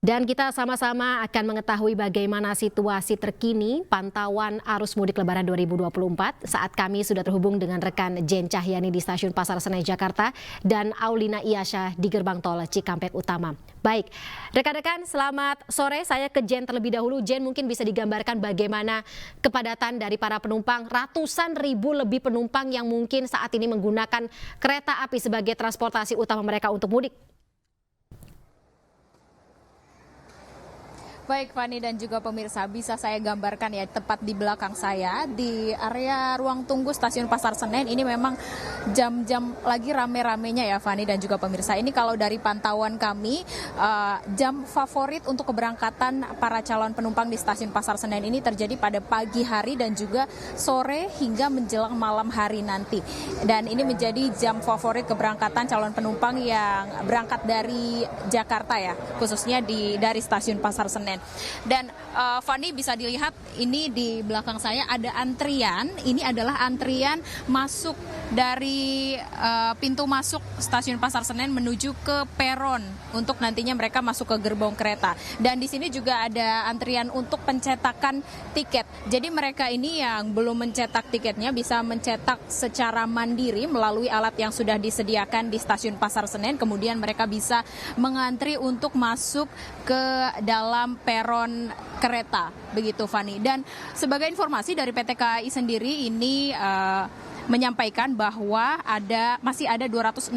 Dan kita sama-sama akan mengetahui bagaimana situasi terkini pantauan arus mudik Lebaran 2024 saat kami sudah terhubung dengan rekan Jen Cahyani di Stasiun Pasar Senen Jakarta dan Aulina Iyasha di Gerbang Tol Cikampek Utama. Baik, rekan-rekan selamat sore, saya ke Jen terlebih dahulu. Jen, mungkin bisa digambarkan bagaimana kepadatan dari para penumpang, ratusan ribu lebih penumpang yang mungkin saat ini menggunakan kereta api sebagai transportasi utama mereka untuk mudik. Baik Fani dan juga pemirsa, bisa saya gambarkan ya tepat di belakang saya di area ruang tunggu Stasiun Pasar Senen. Ini memang jam-jam lagi rame-ramenya ya Fani dan juga pemirsa. Ini kalau dari pantauan kami jam favorit untuk keberangkatan para calon penumpang di Stasiun Pasar Senen ini terjadi pada pagi hari dan juga sore hingga menjelang malam hari nanti. Dan ini menjadi jam favorit keberangkatan calon penumpang yang berangkat dari Jakarta ya, khususnya dari Stasiun Pasar Senen. Dan Fani bisa dilihat ini di belakang saya ada antrian. Ini adalah antrian masuk dari pintu masuk Stasiun Pasar Senen menuju ke peron untuk nantinya mereka masuk ke gerbong kereta. Dan di sini juga ada antrian untuk pencetakan tiket. Jadi mereka ini yang belum mencetak tiketnya bisa mencetak secara mandiri melalui alat yang sudah disediakan di Stasiun Pasar Senen. Kemudian mereka bisa mengantri untuk masuk ke dalam peron kereta, begitu Fani. Dan sebagai informasi dari PT KAI sendiri ini menyampaikan bahwa masih ada 261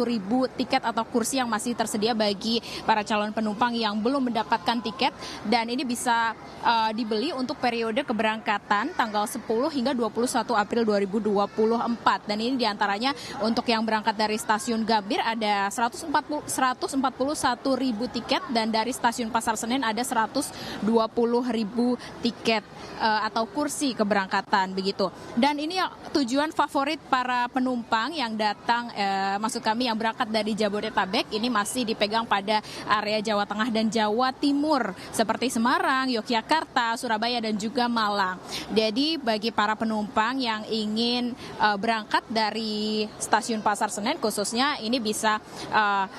ribu tiket atau kursi yang masih tersedia bagi para calon penumpang yang belum mendapatkan tiket, dan ini bisa dibeli untuk periode keberangkatan tanggal 10 hingga 21 April 2024. Dan ini diantaranya untuk yang berangkat dari Stasiun Gambir ada 141 ribu tiket, dan dari Stasiun Pasar Senen ada 120 ribu tiket atau kursi keberangkatan begitu. Dan ini tujuan favorit para penumpang yang datang, maksud kami yang berangkat dari Jabodetabek ini masih dipegang pada area Jawa Tengah dan Jawa Timur seperti Semarang, Yogyakarta, Surabaya dan juga Malang. Jadi bagi para penumpang yang ingin berangkat dari Stasiun Pasar Senen khususnya ini bisa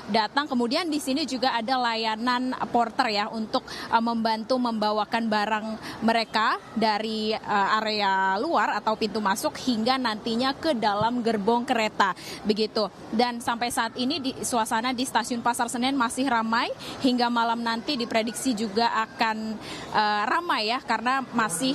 datang. Kemudian di sini juga ada layanan porter ya untuk membantu membawakan barang mereka dari area luar atau pintu masuk hingga nantinya ke dalam gerbong kereta begitu. Dan sampai saat ini suasana di Stasiun Pasar Senen masih ramai, hingga malam nanti diprediksi juga akan ramai ya karena masih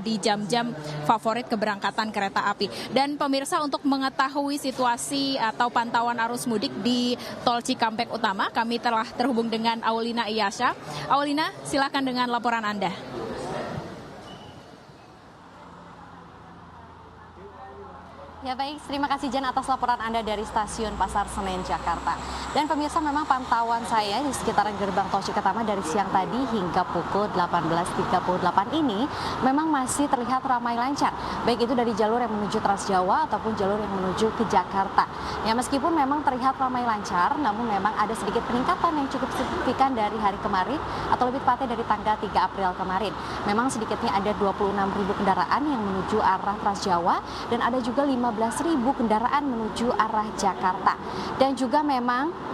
di jam-jam favorit keberangkatan kereta api. Dan pemirsa, untuk mengetahui situasi atau pantauan arus mudik di Tol Cikampek Utama, kami telah terhubung dengan Aulina Iyasha. Aulina, silakan dengan laporan Anda. Ya baik, terima kasih Jan atas laporan Anda dari Stasiun Pasar Senen Jakarta. Dan pemirsa, memang pantauan saya di sekitaran gerbang tol Cikatama dari siang tadi hingga pukul 18.38 ini memang masih terlihat ramai lancar. Baik itu dari jalur yang menuju Trans Jawa ataupun jalur yang menuju ke Jakarta. Ya meskipun memang terlihat ramai lancar, namun memang ada sedikit peningkatan yang cukup signifikan dari hari kemarin atau lebih tepatnya dari tanggal 3 April kemarin. Memang sedikitnya ada 26.000 kendaraan yang menuju arah Trans Jawa dan ada juga 15.000 kendaraan menuju arah Jakarta. Dan juga memang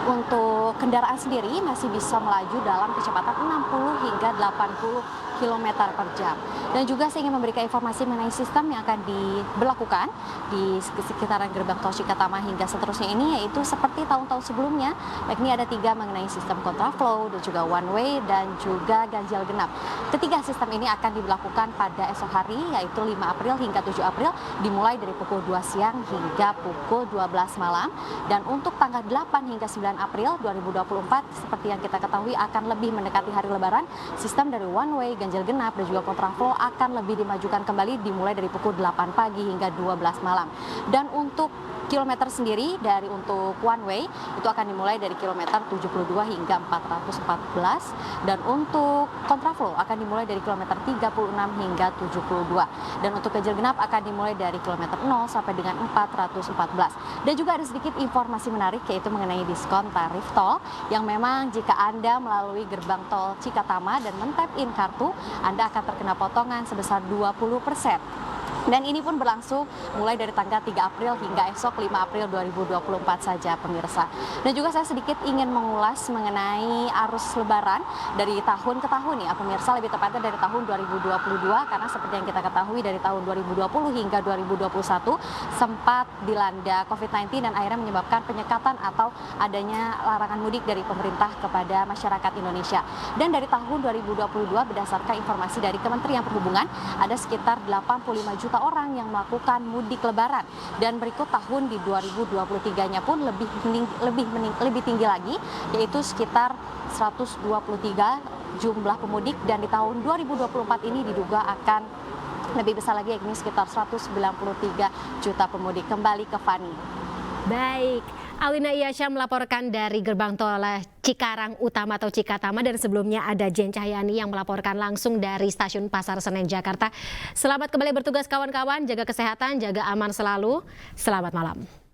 untuk kendaraan sendiri masih bisa melaju dalam kecepatan 60 hingga 80 km per jam. Dan juga saya ingin memberikan informasi mengenai sistem yang akan diberlakukan di sekitaran gerbang tol Cikatama hingga seterusnya ini, yaitu seperti tahun-tahun sebelumnya, yakni ada 3 mengenai sistem kontraflow dan juga one way dan juga ganjil genap. Ketiga sistem ini akan diberlakukan pada esok hari, yaitu 5 April hingga 7 April, dimulai dari pukul 2 siang hingga pukul 12 malam. Dan untuk tanggal 8 hingga 9 April 2024, seperti yang kita ketahui akan lebih mendekati hari Lebaran, sistem dari one way, ganjil genap dan juga kontraflow akan lebih dimajukan kembali dimulai dari pukul 8 pagi hingga 12 malam. Dan untuk kilometer sendiri dari untuk one way itu akan dimulai dari kilometer 72 hingga 414, dan untuk kontraflow akan dimulai dari kilometer 36 hingga 72, dan untuk ganjil genap akan dimulai dari kilometer 0 sampai dengan 414. Dan juga ada sedikit informasi menarik, yaitu mengenai diskon tarif tol yang memang jika Anda melalui gerbang tol Cikatama dan men-tap in kartu, Anda akan terkena potongan sebesar 20%. Dan ini pun berlangsung mulai dari tanggal 3 April hingga esok 5 April 2024 saja pemirsa. Dan juga saya sedikit ingin mengulas mengenai arus lebaran dari tahun ke tahun ya pemirsa, lebih tepatnya dari tahun 2022 karena seperti yang kita ketahui dari tahun 2020 hingga 2021 sempat dilanda COVID-19 dan akhirnya menyebabkan penyekatan atau adanya larangan mudik dari pemerintah kepada masyarakat Indonesia. Dan dari tahun 2022 berdasarkan informasi dari Kementerian Perhubungan ada sekitar 85 juta orang yang melakukan mudik lebaran, dan berikut tahun di 2023-nya pun lebih tinggi lagi, yaitu sekitar 123 jumlah pemudik, dan di tahun 2024 ini diduga akan lebih besar lagi, yakni sekitar 193 juta pemudik. Kembali ke Fani. Baik, Alina Iyasya melaporkan dari Gerbang Tol Cikarang Utama atau Cikatama, dan sebelumnya ada Jen Cahyani yang melaporkan langsung dari Stasiun Pasar Senen Jakarta. Selamat kembali bertugas kawan-kawan, jaga kesehatan, jaga aman selalu. Selamat malam.